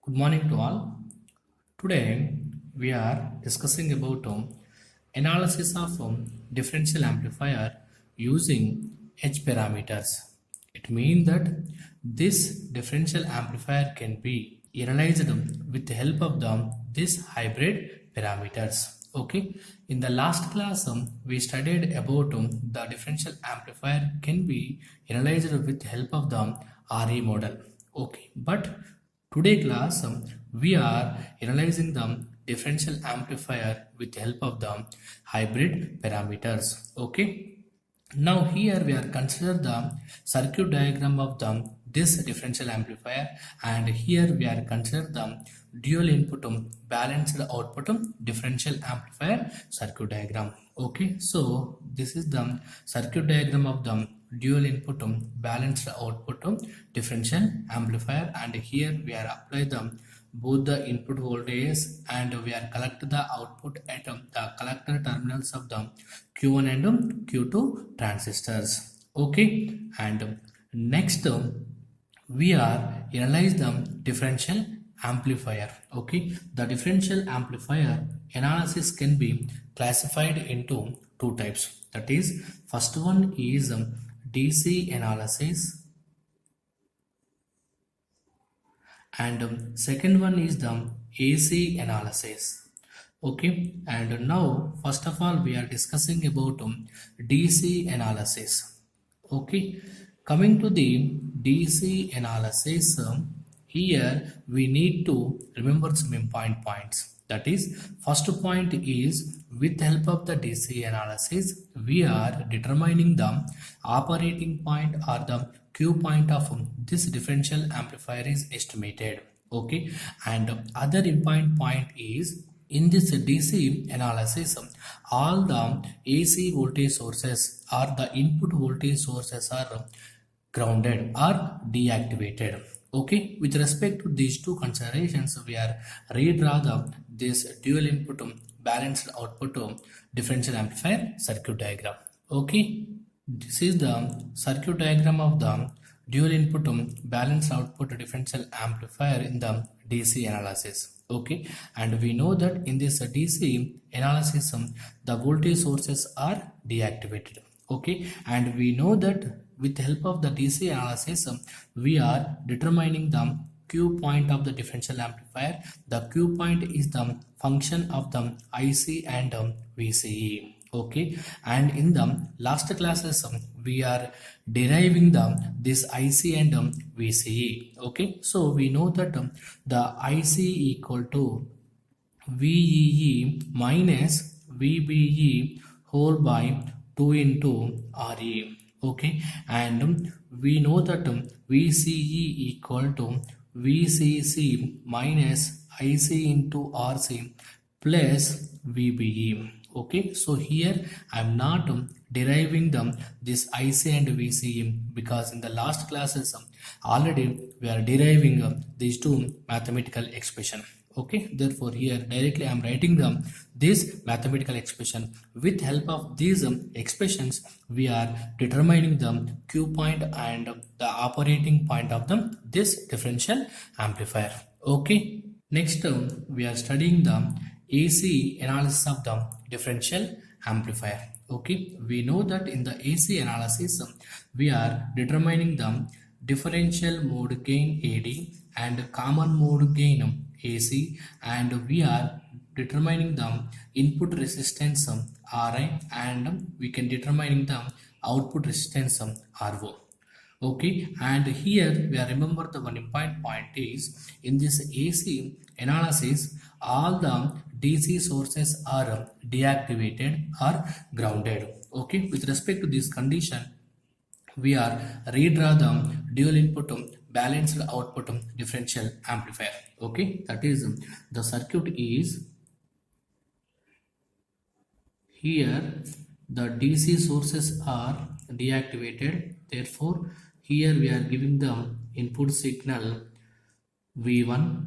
Good morning to all. Today we are discussing about analysis of differential amplifier using H parameters. It means that this differential amplifier can be analyzed with the help of this hybrid parameters. Okay, in the last class we studied about the differential amplifier can be analyzed with the help of the RE model. Okay, but today class we are analyzing the differential amplifier with the help of the hybrid parameters. Okay. Now here we are consider the circuit diagram of this differential amplifier, and here we are consider the dual input balanced output differential amplifier circuit diagram. Okay, so this is the circuit diagram of the dual input balanced output differential amplifier, and here we are apply the both the input voltages and we are collect the output at the collector terminals of the Q1 and Q2 transistors. Okay, and next we are analyze the differential amplifier. Okay, the differential amplifier analysis can be classified into two types. That is, first one is DC analysis, and second one is the AC analysis. Okay, and now first of all we are discussing about DC analysis. Okay, coming to the DC analysis, here we need to remember some important points. That is, first point is with help of the DC analysis we are determining the operating point or the Q point of this differential amplifier is estimated. Okay, and other important point is in this DC analysis all the AC voltage sources or the input voltage sources are grounded or deactivated. Okay, with respect to these two considerations we are redraw this dual input balanced output differential amplifier circuit diagram. Okay, this is the circuit diagram of the dual input balanced output differential amplifier in the DC analysis. Okay, and we know that in this DC analysis the voltage sources are deactivated. Okay, and we know that with the help of the DC analysis we are determining the Q point of the differential amplifier. The Q point is the function of the IC and VCE. Okay, and in the last classes we are deriving this IC and VCE. Okay, so we know that the IC equal to VEE minus VBE whole by 2 into RE. Okay, and we know that VCE equal to VCC minus IC into RC plus VBE. Okay, so here I am not deriving this IC and VCE because in the last classes already we are deriving these two mathematical expression. Okay, therefore here directly I am writing this mathematical expression. With help of these expressions we are determining the Q point and the operating point of this differential amplifier. Okay, next we are studying the AC analysis of the differential amplifier. Okay, we know that in the AC analysis we are determining the differential mode gain AD and common mode gain AC, and we are determining the input resistance Ri, and we can determining the output resistance Ro. Okay, and here we are remember the one important point is in this AC analysis all the DC sources are deactivated or grounded. Okay, with respect to this condition we are redraw the dual input balanced output differential amplifier. Okay, that is the circuit is here the DC sources are deactivated, therefore here we are giving the input signal V1,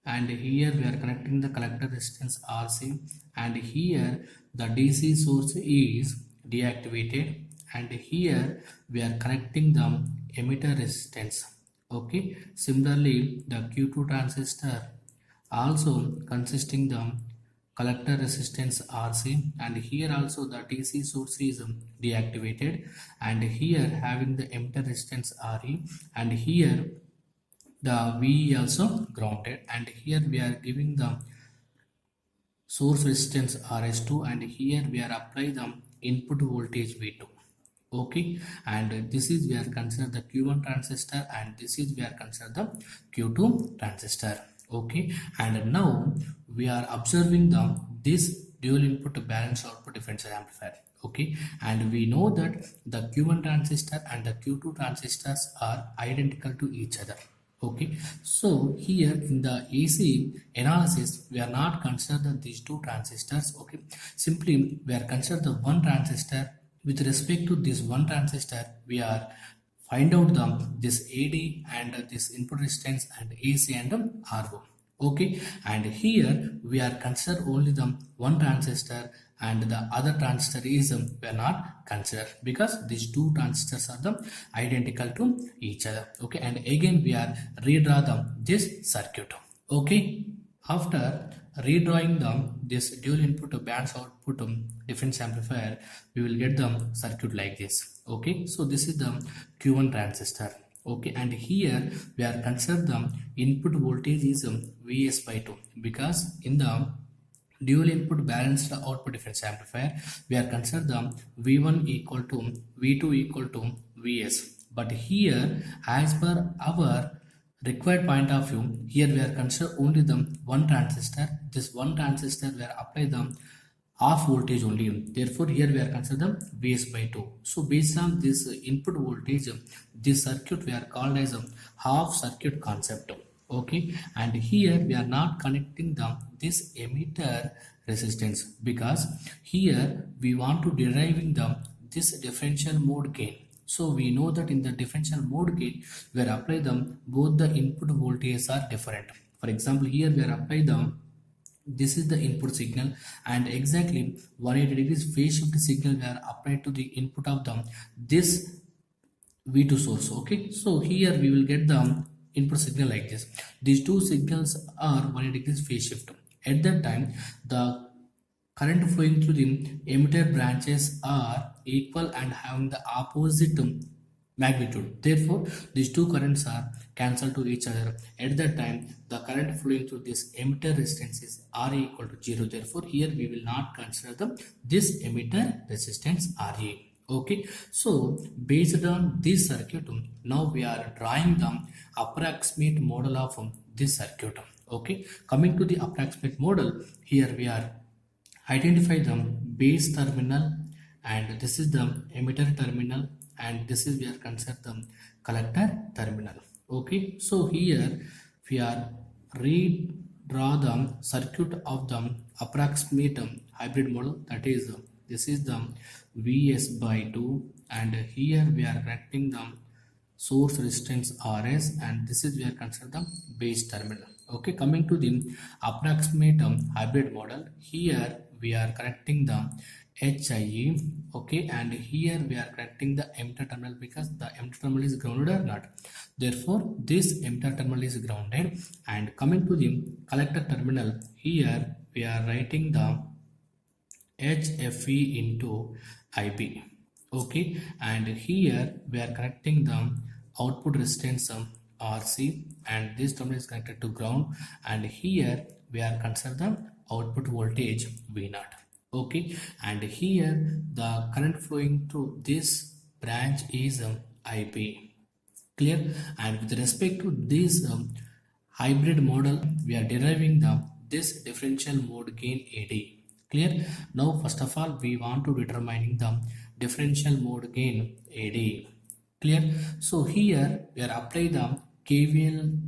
and here we are connecting the collector resistance RC, and here the DC source is deactivated, and here we are connecting the emitter resistance. Okay, similarly the Q2 transistor also consisting the collector resistance RC, and here also the DC source is deactivated, and here having the emitter resistance RE, and here the VE also grounded, and here we are giving the source resistance RS2, and here we are applying the input voltage V2. Okay, and this is we are consider the Q1 transistor, and this is we are consider the Q2 transistor. Okay, and now we are observing the this dual input balance output differential amplifier. Okay, and we know that the Q1 transistor and the Q2 transistors are identical to each other. Okay, so here in the AC analysis we are not consider these two transistors. Okay, simply we are consider the one transistor. With respect to this one transistor, we are find out this AD and this input resistance and AC and RO. Okay, and here we are consider only the one transistor, and the other transistor is we are not consider, because these two transistors are the identical to each other. Okay, and again we are redraw this circuit. Okay, after redrawing this dual input bands output difference amplifier, we will get the circuit like this. Okay, so this is the Q1 transistor. Okay, and here we are consider the input voltage is Vs by 2, because in the dual input balanced output difference amplifier we are consider the V1 equal to V2 equal to Vs, but here as per our required point of view, here we are consider only the one transistor. This one transistor we are apply the half voltage only, therefore here we are consider the Vs by 2. So based on this input voltage, this circuit we are called as a half circuit concept. Okay, and here we are not connecting this emitter resistance, because here we want to deriving this differential mode gain. So we know that in the differential mode gain we are apply both the input voltages are different. For example, here we are apply this is the input signal, and exactly 180 degrees phase shift signal we are applied to the input of this V2 source. Okay, so here we will get the input signal like this. These two signals are 180 degrees phase shift. At that time the current flowing through the emitter branches are equal and having the opposite magnitude. Therefore, these two currents are cancelled to each other. At that time, the current flowing through this emitter resistance is R equal to 0. Therefore, here we will not consider this emitter resistance RA. Okay, so based on this circuit, now we are drawing the approximate model of this circuit. Okay, coming to the approximate model, here we are identify the base terminal, and this is the emitter terminal, and this is we are consider the collector terminal. Okay, so here we are redraw the circuit of the approximate hybrid model, that is this is the Vs by 2, and here we are connecting the source resistance Rs, and this is we are consider the base terminal. Okay, coming to the approximate hybrid model, here we are connecting the HIE. Okay, and here we are connecting the emitter terminal, because the emitter terminal is grounded or not. Therefore, this emitter terminal is grounded. And coming to the collector terminal, here we are writing the HFE into IB. Okay, and here we are connecting the output resistance RC, and this terminal is connected to ground, and here we are consider the output voltage V0. Okay, and here the current flowing through this branch is IB. Clear? And with respect to this hybrid model, we are deriving this differential mode gain AD. Clear? Now first of all we want to determining the differential mode gain AD. Clear? So here we are applying the KVL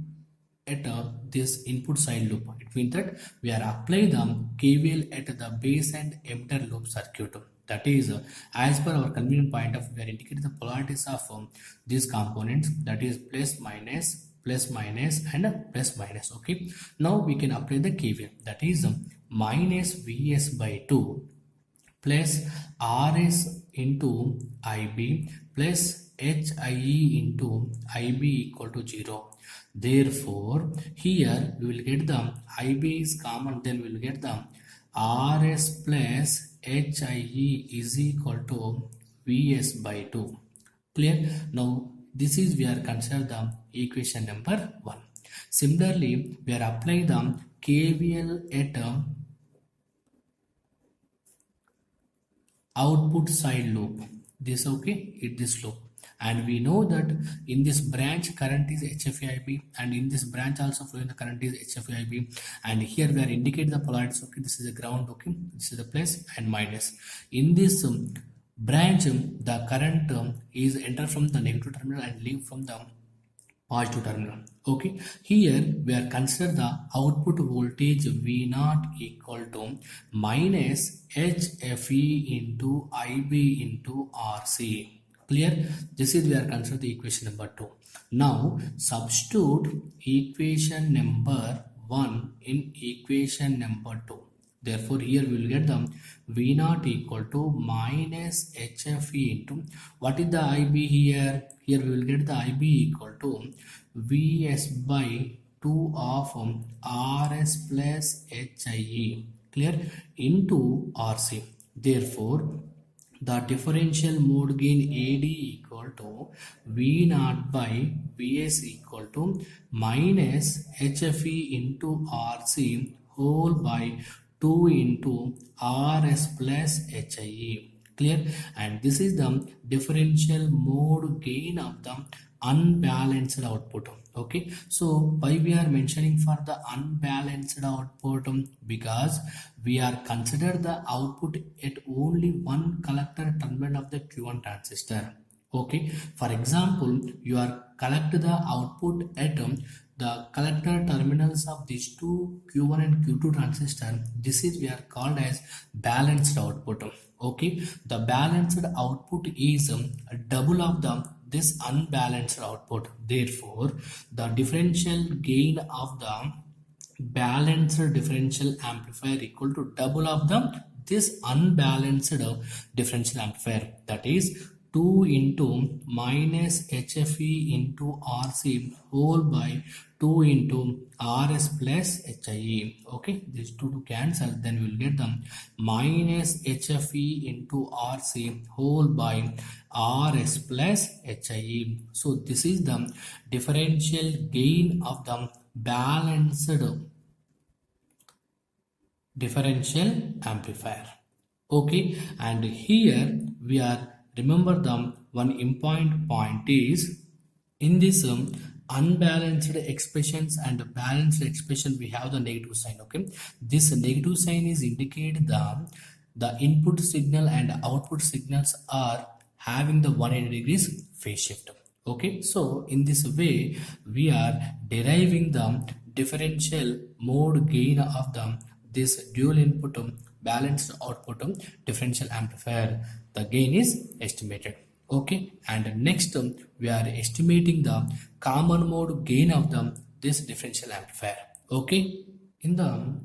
at this input side loop. It means that we are applying the KVL at the base and emitter loop circuit. That is, as per our convenient point of view, we are indicating the polarities of these components, that is plus minus and plus minus. Okay, now we can apply the KVL, that is minus Vs by 2 plus Rs into IB plus HIE into IB equal to 0. Therefore, here we will get the IB is common, then we will get the RS plus HIE is equal to Vs by 2. Clear? Now, this is we are consider the equation number 1. Similarly, we are applying the KVL at output side loop. This okay, this loop, and we know that in this branch current is HFIB, and in this branch also flowing the current is HFIB, and here we are indicate the polarities. Okay, this is a ground. Okay, this is the plus and minus. In this branch, the current is enter from the negative terminal and leave from the positive terminal. Okay, here we are consider the output voltage V0 equal to minus HFE into IB into RC. Clear? This is we are consider the equation number 2. Now substitute equation number 1 in equation number 2. Therefore, here we will get the V0 equal to minus HFE into, what is the IB here? Here we will get the IB equal to Vs by 2 of RS plus HIE, clear, into RC. Therefore, the differential mode gain AD equal to V0 by Vs equal to minus HFE into RC whole by 2 into RS plus HIE. Clear? And this is the differential mode gain of the unbalanced output. Okay, so why we are mentioning for the unbalanced output? Because we are consider the output at only one collector terminal of the Q1 transistor. Okay, for example, you are collect the output at the collector terminals of these two Q1 and Q2 transistor. This is we are called as balanced output. Okay, the balanced output is a double of this unbalanced output. Therefore, the differential gain of the balanced differential amplifier equal to double of this unbalanced differential amplifier, that is 2 into minus HFE into RC whole by 2 into RS plus HIE. Okay, these two to cancel, then we will get them minus HFE into RC whole by RS plus HIE. So this is the differential gain of the balanced differential amplifier. Okay, and here we are remember the one important point is in this unbalanced expressions and balanced expression we have the negative sign. Okay, this negative sign is indicate the input signal and output signals are having the 180 degrees phase shift. Okay, so in this way we are deriving the differential mode gain of this dual input balanced output differential amplifier. The gain is estimated. Okay, and next we are estimating the common mode gain of this differential amplifier. Okay, in the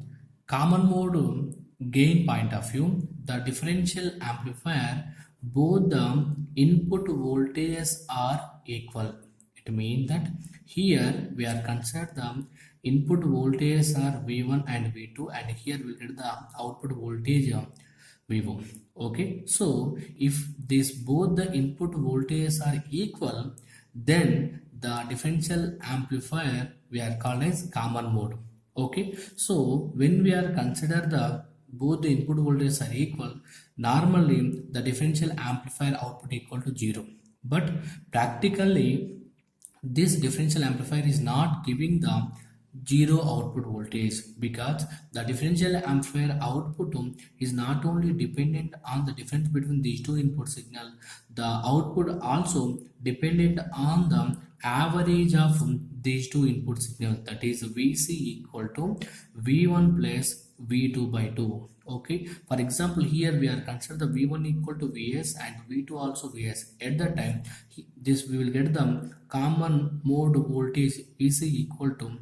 common mode gain point of view, the differential amplifier both the input voltages are equal. It means that here we are considered the input voltages are V1 and V2, and here we get the output voltage V1. Okay, so if this both the input voltages are equal, then the differential amplifier we are called as common mode. Okay, so when we are consider the both the input voltages are equal, normally the differential amplifier output equal to 0. But practically this differential amplifier is not giving the 0 output voltage, because the differential amplifier output is not only dependent on the difference between these two input signal, the output also dependent on the average of these two input signals, that is VC equal to V1 plus V2 by 2. Okay, for example, here we are consider the V1 equal to Vs and V2 also Vs. At that time, this we will get the common mode voltage VC equal to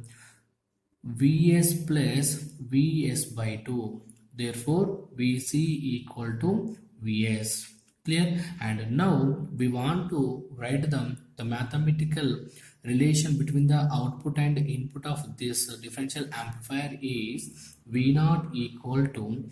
Vs plus Vs by 2. Therefore, Vc equal to Vs. Clear? And now we want to write the mathematical relation between the output and input of this differential amplifier is V naught equal to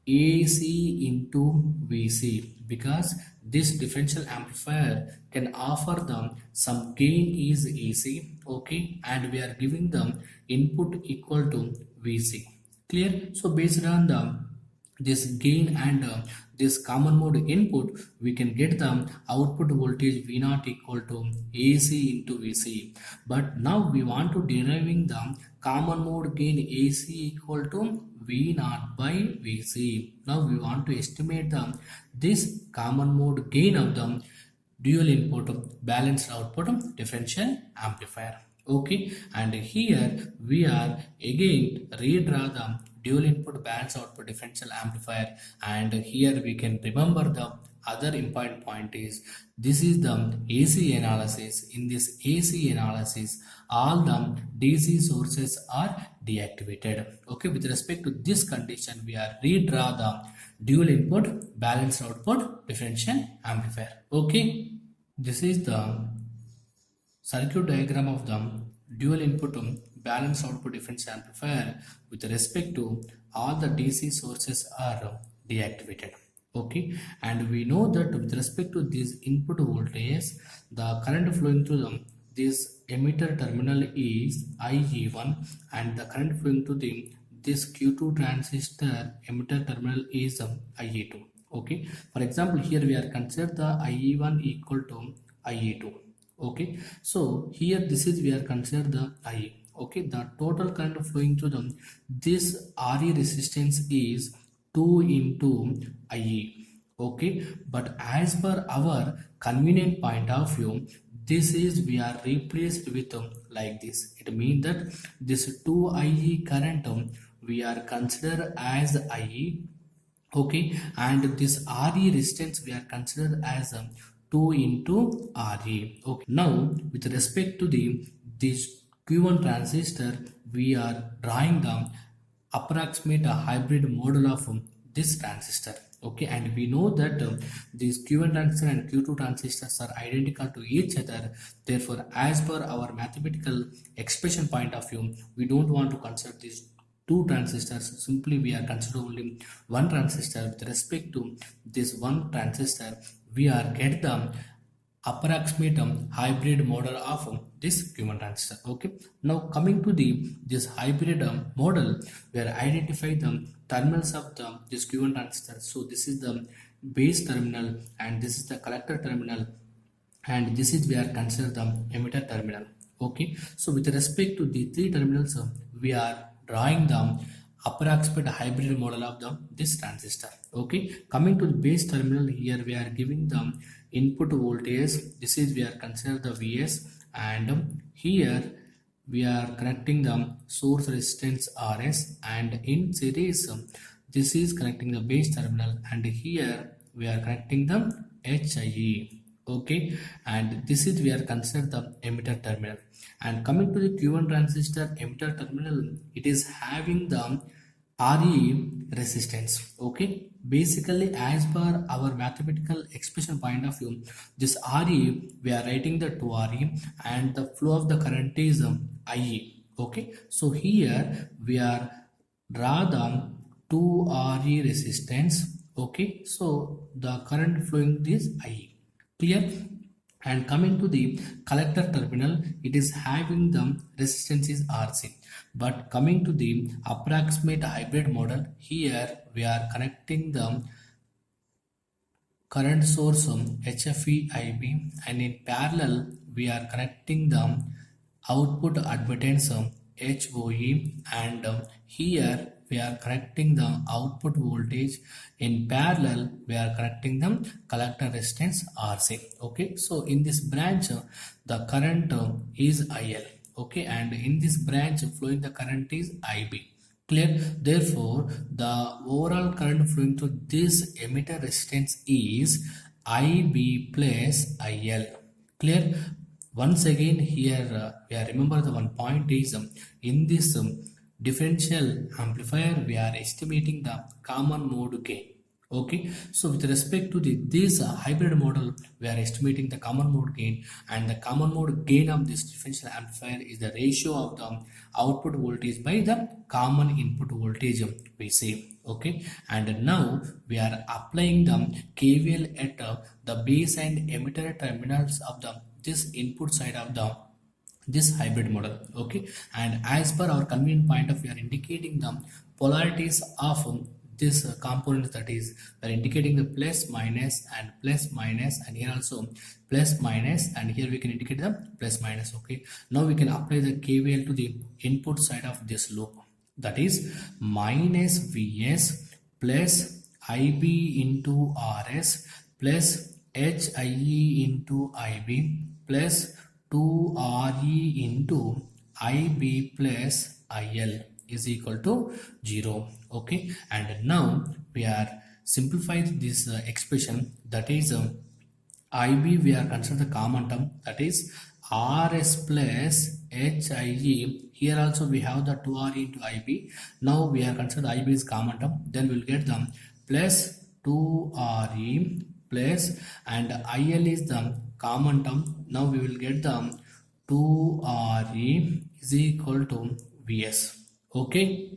AC into VC, because this differential amplifier can offer them some gain is AC, okay, and we are giving them input equal to VC. Clear? So based on the this gain and this common mode input, we can get the output voltage V naught equal to AC into VC. But now we want to deriving the common mode gain AC equal to V naught by VC. Now we want to estimate the this common mode gain of the dual input balanced output differential amplifier. Okay, and here we are again redraw the dual input balanced output differential amplifier, and here we can remember the other important point is this is the AC analysis. In this AC analysis, all the DC sources are deactivated. Okay, with respect to this condition, we are redraw the dual input balanced output differential amplifier. Okay, this is the circuit diagram of the dual input balanced output differential amplifier with respect to all the DC sources are deactivated. Okay, and we know that with respect to this input voltage, the current flowing through this emitter terminal is IE1, and the current flowing to this Q2 transistor emitter terminal is IE2. Okay, for example, here we are considered the IE1 equal to IE2. Okay, so here this is we are considered the IE. Okay, the total current flowing through this RE resistance is 2 into IE. Okay, but as per our convenient point of view, this is we are replaced with like this. It means that this 2 IE current we are considered as IE. Okay, and this RE resistance we are considered as 2 into RE. Okay, now with respect to this Q1 transistor, we are drawing the approximate hybrid model of this transistor. Okay, and we know that these Q1 transistor and Q2 transistors are identical to each other. Therefore, as per our mathematical expression point of view, we don't want to consider these two transistors. Simply we are consider only one transistor. With respect to this one transistor, we are get the approximate hybrid model of this Q1 transistor. Okay, now coming to this hybrid model, we are identify the terminals of this Q1 transistor. So this is the base terminal, and this is the collector terminal, and this is we are consider the emitter terminal. Okay, so with respect to the three terminals, we are drawing the approximate hybrid model of this transistor. Okay, coming to the base terminal, here we are giving the input voltage. This is we are consider the Vs, and here we are connecting the source resistance Rs, and in series this is connecting the base terminal, and here we are connecting the HIE. Okay, and this is we are consider the emitter terminal. And coming to the Q1 transistor emitter terminal, it is having the RE resistance. Okay, basically as per our mathematical expression point of view, this RE we are writing the 2RE, and the flow of the current is IE. Okay, so here we are draw the 2RE resistance. Okay, so the current flowing is IE. Clear? And coming to the collector terminal, it is having the resistance is RC. But coming to the approximate hybrid model, here we are connecting the current source HFE IB, and in parallel we are connecting the output admittance HOE, and here we are connecting the output voltage. In parallel we are connecting the collector resistance RC. Okay, so in this branch the current is IL. Okay, and in this branch flowing the current is IB. Clear? Therefore the overall current flowing through this emitter resistance is IB plus IL. Clear? Once again here we are remember the one point is in this differential amplifier we are estimating the common mode gain. Okay, so with respect to this hybrid model, we are estimating the common mode gain, and the common mode gain of this differential amplifier is the ratio of the output voltage by the common input voltage, we say. Okay, and now we are applying the KVL at the base and emitter terminals of the this input side of the this hybrid model. Okay, and as per our convenient point of view, we are indicating the polarities of this component, that is we are indicating the plus minus and plus minus, and here also plus minus, and here we can indicate the plus minus. Okay, now we can apply the KVL to the input side of this loop, that is minus Vs plus Ib into Rs plus HIE into Ib plus 2RE into IB plus IL is equal to 0. Okay, and now we are simplifying this expression, that is IB we are consider the common term, that is RS plus HIE. Here also we have the 2RE into IB. Now we are consider IB is common term, then we'll get the plus 2RE plus, and IL is the common term. Now we will get the 2RE is equal to Vs. Okay,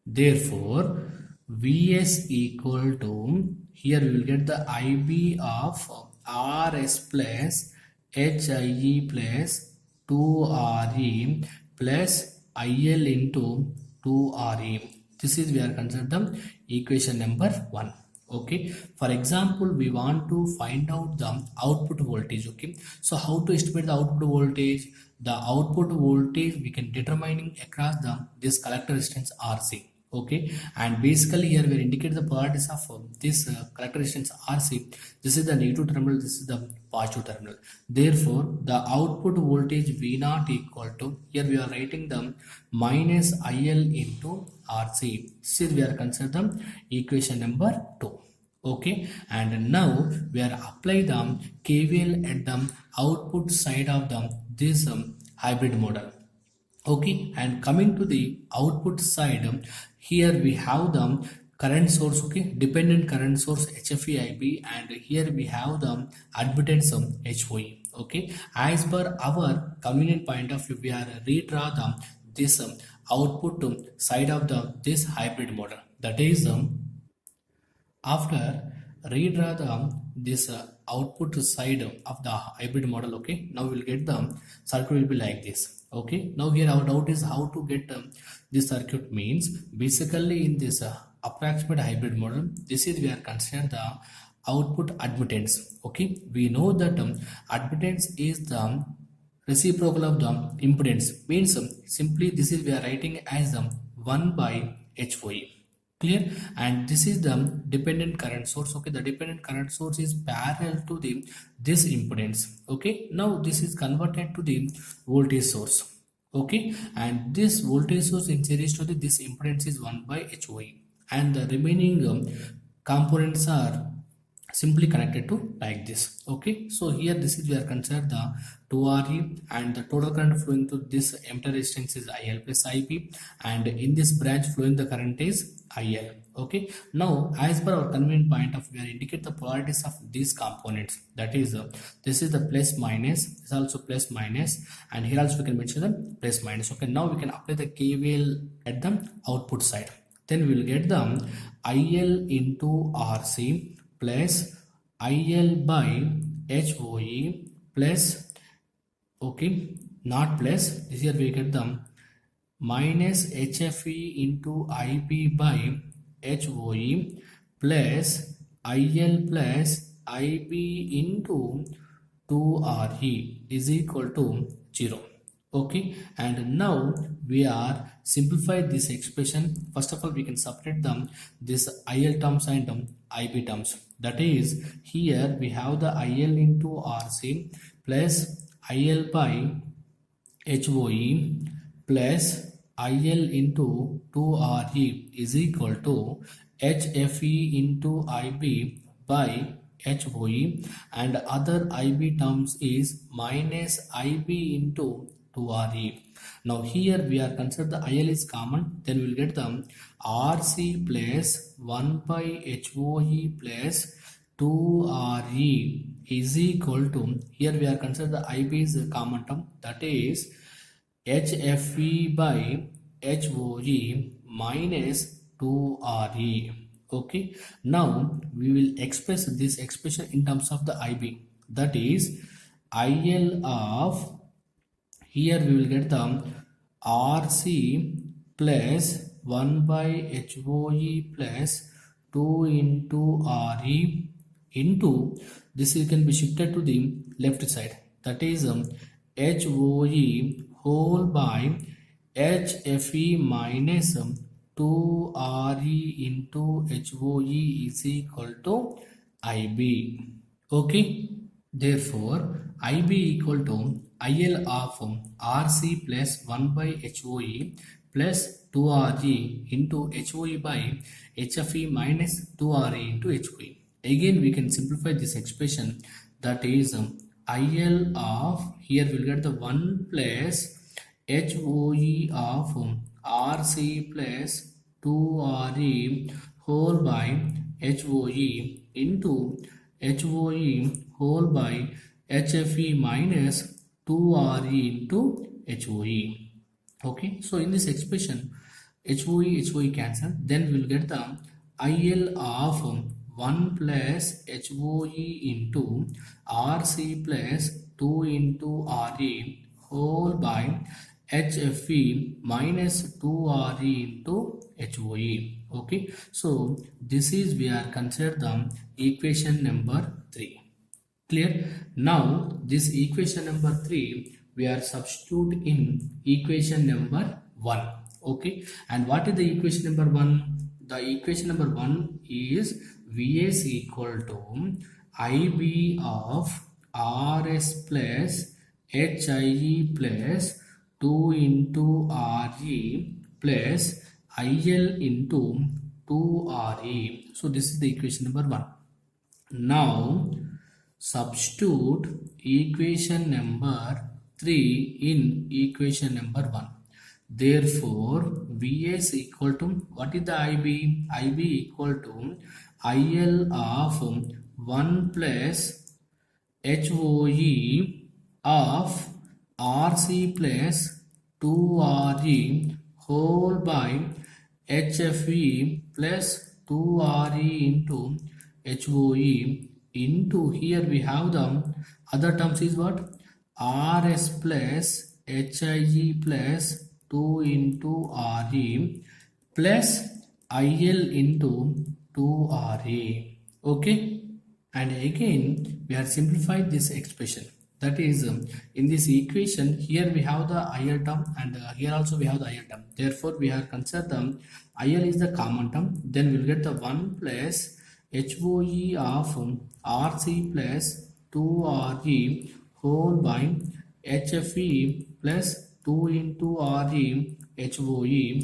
therefore Vs equal to, here we will get the IB of Rs plus HIE plus 2RE plus IL into 2RE. This is we are considered the equation number 1. Okay, for example, we want to find out the output voltage. Okay, so how to estimate the output voltage? The output voltage we can determining across the this collector resistance RC. Okay, and basically here we indicate the polarities of this collector resistance RC. This is the negative terminal, this is the positive terminal. Therefore the output voltage V0 equal to, here we are writing the minus IL into RC. This is we are consider the equation number 2. Okay, and now we are apply the KVL at the output side of the this hybrid model. Okay, and coming to the output side, here we have the current source. Okay, dependent current source HFE-IB, and here we have the admittance HOE. Okay, as per our convenient point of view, we are redraw the this output side of the this hybrid model, that is after redraw the this output side of the hybrid model. Okay, now we'll get the circuit will be like this. Okay, now here our doubt is how to get this circuit. Means basically in this approximate hybrid model, this is we are consider the output admittance. Okay, we know that admittance is the reciprocal of the impedance, means simply this is we are writing as 1 by HOE. Clear? And this is the dependent current source. Okay, the dependent current source is parallel to the this impedance. Okay, now this is converted to the voltage source. Okay, and this voltage source in series to the this impedance is 1 by HOE, and the remaining components are simply connected to like this. Okay, so here this is we are considered the 2RE, and the total current flowing to this emitter resistance is IL plus IB, and in this branch flowing the current is IL. Okay, now as per our convenient point of view, we indicate the polarities of these components, that is this is the plus minus, this is also plus minus, and here also we can mention the plus minus. Okay, now we can apply the KVL at the output side, then we will get the IL into RC plus IL by HOE plus, okay, not plus, this here we get the minus HFE into IB by HOE plus IL plus IB into 2RE is equal to 0. Okay, and now we are simplify this expression. First of all, we can separate them this IL terms and IB terms, that is here we have the IL into RC plus IL by HOE plus IL into 2RE is equal to HFE into IB by HOE, and other IB terms is minus IB into 2RE. Now here we are considered the IL is common, then we will get the RC plus 1 by HOE plus 2RE is equal to, here we are considered the IB is a common term, that is HFE by HOE minus 2RE. Okay, now we will express this expression in terms of the IB, that is IL of, here we will get the RC plus 1 by HOE plus 2 into RE into, this can be shifted to the left side, that is HOE whole by HFE minus 2RE into HOE is equal to IB. Okay, therefore IB equal to IL of RC plus 1 by HOE plus 2RE into HOE by HFE minus 2RE into HOE. Again we can simplify this expression, that is IL of, here we will get the 1 plus HOE of RC plus 2RE whole by HOE into HOE whole by HFE minus 2RE into HOE. Okay, so in this expression HOE cancel, then we will get the IL of 1 plus HOE into RC plus 2 into RE whole by HFE minus 2RE into HOE. Okay, so this is, we are considered the equation number 3. Clear? Now this equation number 3 we are substitute in equation number 1. Okay, and what is the equation number 1? The equation number 1 is Vs equal to IB of RS plus HIE plus 2 into RE plus IL into 2RE. So this is the equation number 1. Now substitute equation number 3 in equation number 1. Therefore Vs equal to, what is the IB? IB equal to IL of 1 plus HOE of RC plus 2RE whole by HFE plus 2RE into HOE into, here we have the other terms is what? RS plus HIE plus 2 into RE plus IL into 2RE. Okay, and again we have simplified this expression, that is in this equation, here we have the IL term and here also we have the IL term, therefore we have considered the IL is the common term, then we'll get the 1 plus HOE of RC plus 2RE whole by HFE plus 2 into RE HOE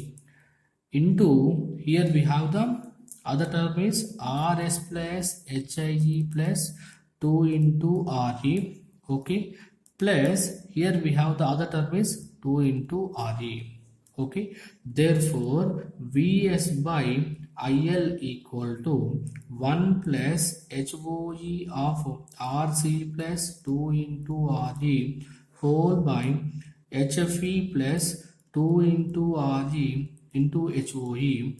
into, here we have the other term is RS plus HIE plus 2 into RE. Okay, plus here we have the other term is 2 into RE. Okay, therefore Vs by IL equal to 1 plus HOE of RC plus 2 into RE whole by HFE plus 2 into RE into HOE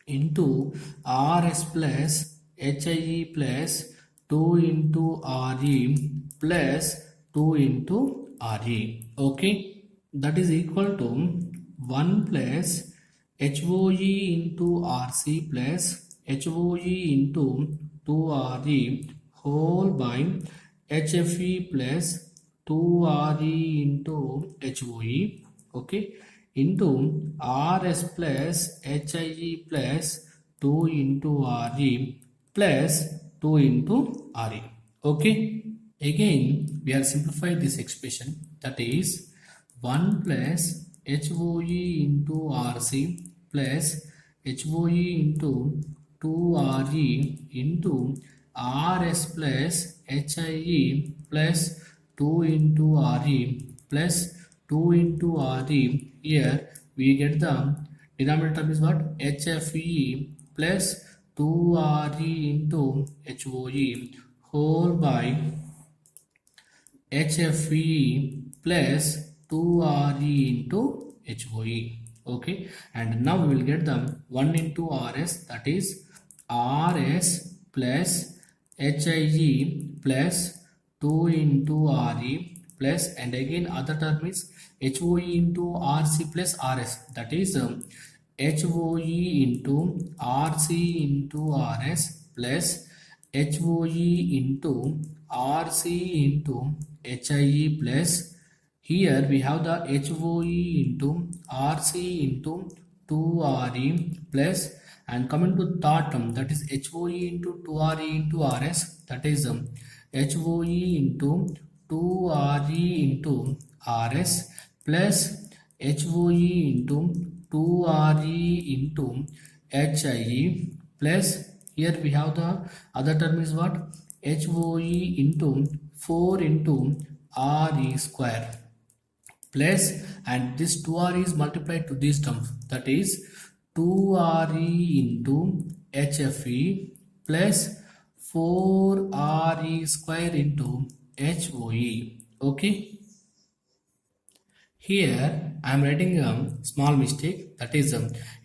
into RS plus HIE plus 2 into RE plus 2 into RE. Okay, that is equal to 1 plus HOE into RC plus HOE into 2RE whole by HFE plus 2RE into HOE. Okay, into RS plus HIE plus 2 into RE plus 2 into RE. Okay, again we are simplifying this expression, that is 1 plus HOE into RC plus HOE into 2RE into RS plus HIE plus 2 into RE plus 2 into RE. Here we get the denominator term is what? HFE plus 2RE into HOE whole by HFE plus 2RE into HOE. Okay, and now we will get the 1 into RS, that is RS plus HIE plus 2 into RE plus, and again other term is HOE into RC plus RS, that is HOE into RC into RS plus HOE into RC into HIE plus, here we have the HOE into RC into 2RE plus, and coming to third term, that is HOE into 2RE into RS, that is HOE into 2RE into RS plus HOE into 2RE into HIE plus, here we have the other term is what? HOE into 4 into RE square plus, and this 2R is multiplied to these terms, that is 2RE into HFE plus 4RE square into HOE. Okay, here I am writing a small mistake, that is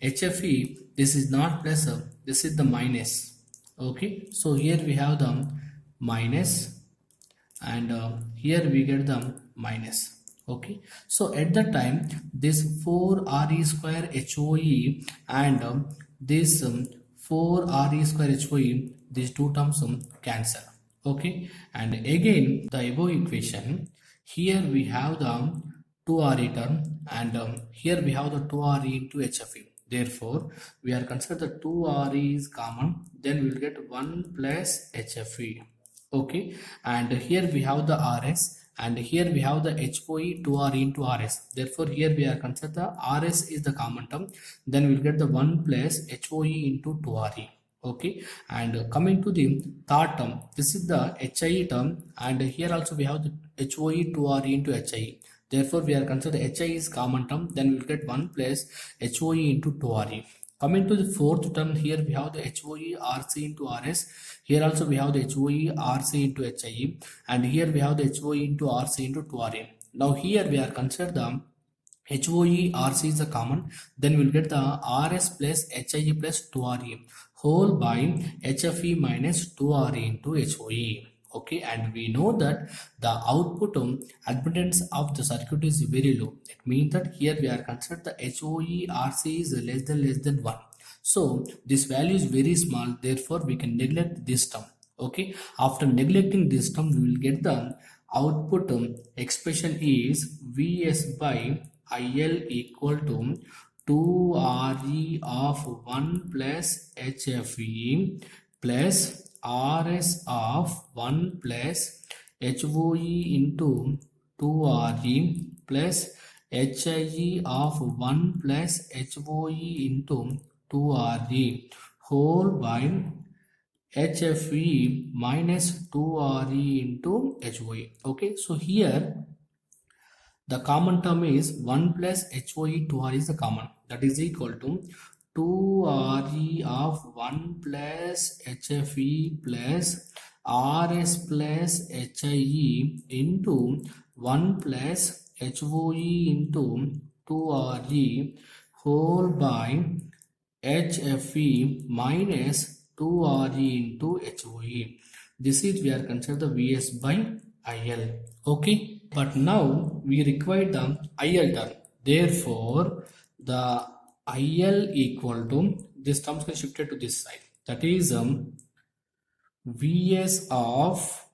HFE, this is not plus, this is the minus. Okay, so here we have the minus, and here we get the minus. Okay, so at the time this 4RE square HOE and this 4RE square HOE, these two terms cancel. Okay, and again the above equation, here we have the 2RE term, and here we have the 2RE into HFE. Therefore, we are considered the 2RE is common, then we will get 1 plus HFE. Okay, and here we have the RS, and here we have the HOE 2RE into RS. Therefore, here we are considered the RS is the common term, then we will get the 1 plus HOE into 2RE. Okay, and coming to the third term, this is the HIE term, and here also we have the HOE 2RE into HIE. Therefore, we are considered HIE is common term, then we will get 1 plus HOE into 2RE. Coming to the fourth term, here we have the HOE RC into RS. Here also we have the HOE RC into HIE, and here we have the HOE into RC into 2RE. Now here we are considered the HOE RC is the common, then we'll get the RS plus HIE plus 2RE whole by HFE minus 2RE into HOE. Okay, and we know that the output admittance of the circuit is very low. It means that here we are considered the HOE RC is less than 1. So this value is very small, therefore we can neglect this term. Okay, after neglecting this term, we will get the output expression is Vs by IL equal to 2RE of 1 plus HFE plus RS of 1 plus HOE into 2RE plus HIE of 1 plus HOE into 2RE whole by HFE minus 2RE into HOE. Okay, so here the common term is 1 plus HOE 2R is the common, that is equal to 2RE of 1 plus HFE plus RS plus HIE into 1 plus HOE into 2RE whole by HFE minus 2RE into HOE. This is we are considered the Vs by IL. Okay, but now we require the IL term. Therefore, the IL equal to, this term is shifted to this side. That is Vs of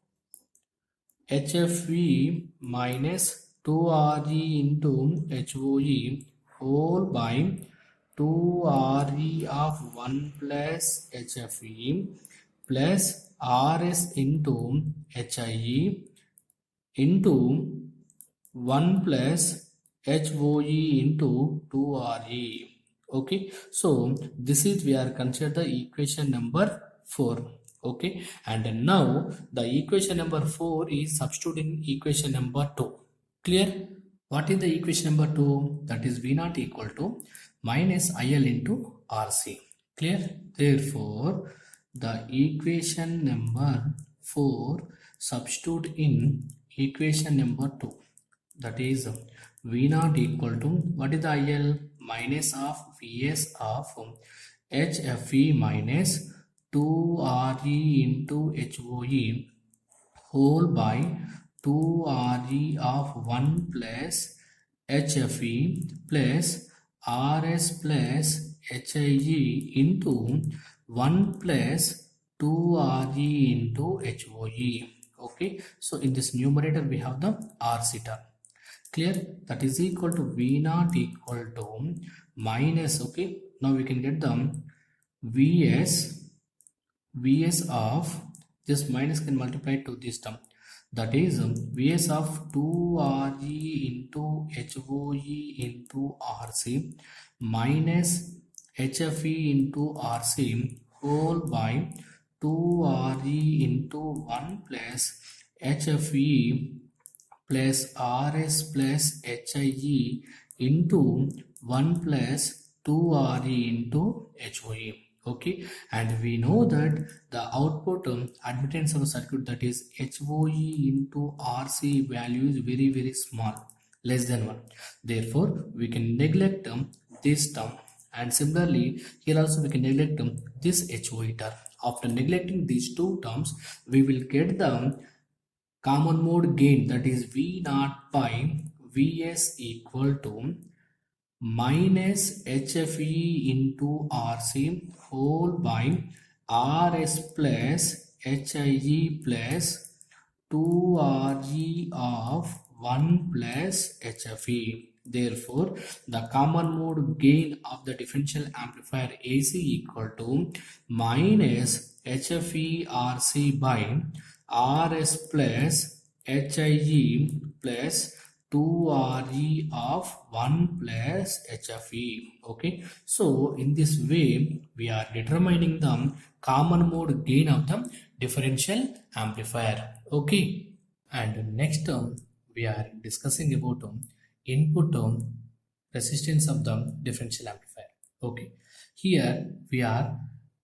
HFE minus 2RE into HOE whole by 2RE of 1 plus HFE plus RS into HIE into 1 plus HOE into 2RE. Okay, so this is we are considered the equation number 4. Okay, and now the equation number 4 is substituting equation number 2. Clear? What is the equation number 2? That is V naught equal to minus IL into RC. Clear? Therefore, the equation number 4 substitute in equation number 2. That is V naught equal to, what is the IL? Minus of Vs of HFE minus 2RE into HOE whole by 2RE of 1 plus HFE plus RS plus HIE into 1 plus 2RE into HOE. Okay, so in this numerator we have the RC term. Clear? That is equal to V naught equal to minus, okay, now we can get the Vs of this minus can multiply to this term, that is Vs of 2Re into HOE into RC minus HFE into RC whole by 2Re into 1 plus HFE plus RS plus HIE into 1 plus 2RE into HOE. Okay, and we know that the output admittance of a circuit, that is HOE into RC value, is very small, less than 1. Therefore, we can neglect this term, and similarly here also we can neglect this HOE term. After neglecting these two terms, we will get the common mode gain, that is V naught by Vs equal to minus HFE into RC whole by RS plus HIE plus 2RE of 1 plus HFE. Therefore, the common mode gain of the differential amplifier AC equal to minus HFE RC by RS plus HIE plus 2RE of 1 plus HFE. Okay, so in this way we are determining the common mode gain of the differential amplifier. Okay, and next we are discussing about input resistance of the differential amplifier. Okay, here we are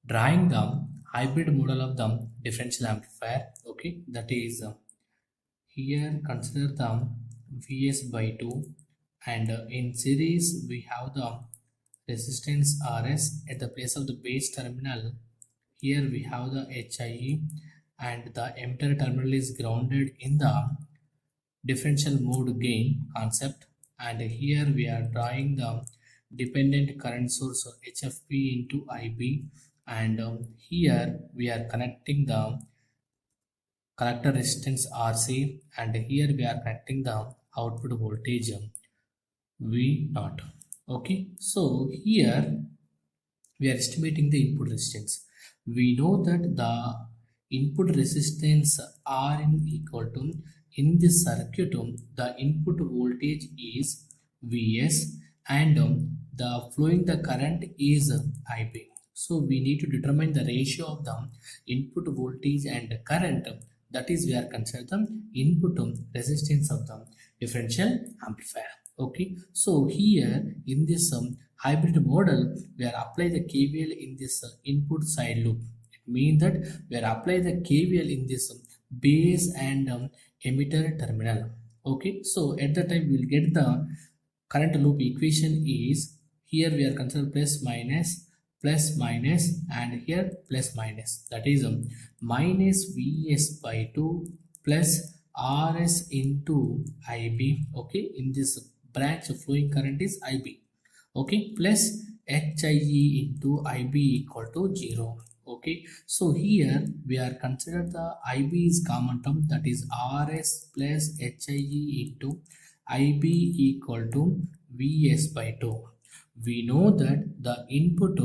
drawing the hybrid model of the differential amplifier. Okay, that is here consider the Vs by 2, and in series we have the resistance Rs at the place of the base terminal. Here we have the HIE, and the emitter terminal is grounded in the differential mode gain concept, and here we are drawing the dependent current source HFP into IB, and here we are connecting the collector resistance RC, and here we are connecting the output voltage V naught. Okay, so here we are estimating the input resistance. We know that the input resistance Rin equal to, in this circuit the input voltage is Vs, and the flowing the current is Ib. So we need to determine the ratio of the input voltage and current, that is we are considering the input resistance of the differential amplifier. Okay, so here in this hybrid model we are apply the KVL in this input side loop. It means that we are apply the KVL in this base and emitter terminal. Okay, so at the time we will get the current loop equation is, here we are considering plus minus, and here plus minus, that is minus Vs by 2 plus Rs into Ib. Okay, in this branch flowing current is Ib. Okay, plus HIE into Ib equal to 0. Okay, so here we are consider the Ib is common term, that is Rs plus HIE into Ib equal to Vs by 2. We know that the input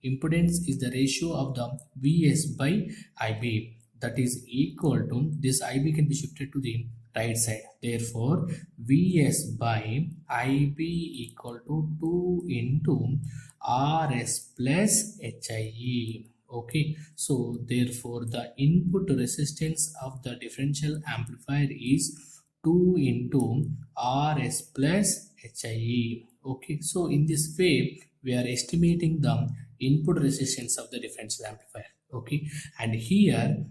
impedance is the ratio of the Vs by Ib, that is equal to, this Ib can be shifted to the right side. Therefore, Vs by Ib equal to 2 into Rs plus HIE. Okay, so therefore the input resistance of the differential amplifier is 2 into RS plus HIE. Okay, so in this way we are estimating the input resistance of the differential amplifier. Okay, and here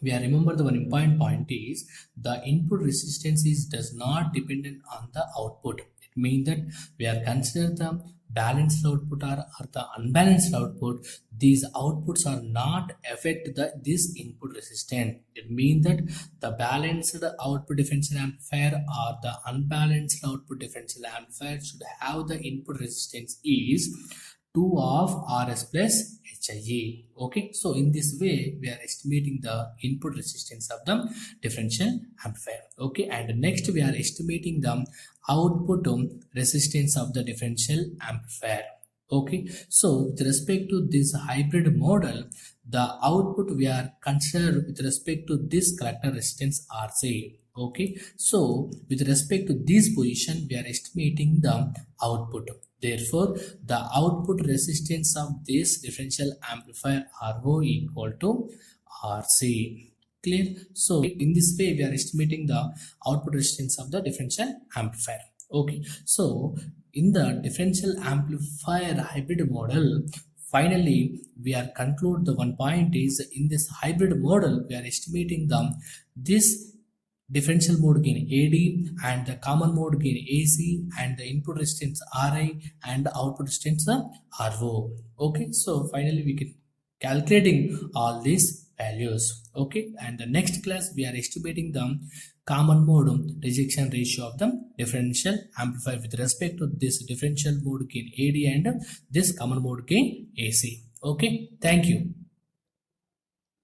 we are remember the one important point is the input resistance is does not dependent on the output. It means that we are consider the balanced output or the unbalanced output. These outputs are not affect the this input resistance. It means that the balanced output differential amplifier or the unbalanced output differential amplifier should have the input resistance is 2 of RS plus HIE. Okay, so in this way we are estimating the input resistance of the differential amplifier. Okay, and next we are estimating the output resistance of the differential amplifier. Okay, so with respect to this hybrid model, the output we are considered with respect to this collector resistance RC. Okay, so with respect to this position we are estimating the output. Therefore, the output resistance of this differential amplifier RO equal to RC. Clear? So in this way we are estimating the output resistance of the differential amplifier. Okay, so in the differential amplifier hybrid model, finally we are conclude the one point is in this hybrid model we are estimating the this differential mode gain AD and the common mode gain AC and the input resistance RI and the output resistance RO. Okay, so finally we can calculating all these values. Okay, and the next class we are estimating the common mode rejection ratio of the differential amplifier with respect to this differential mode gain AD and this common mode gain AC. Okay, thank you.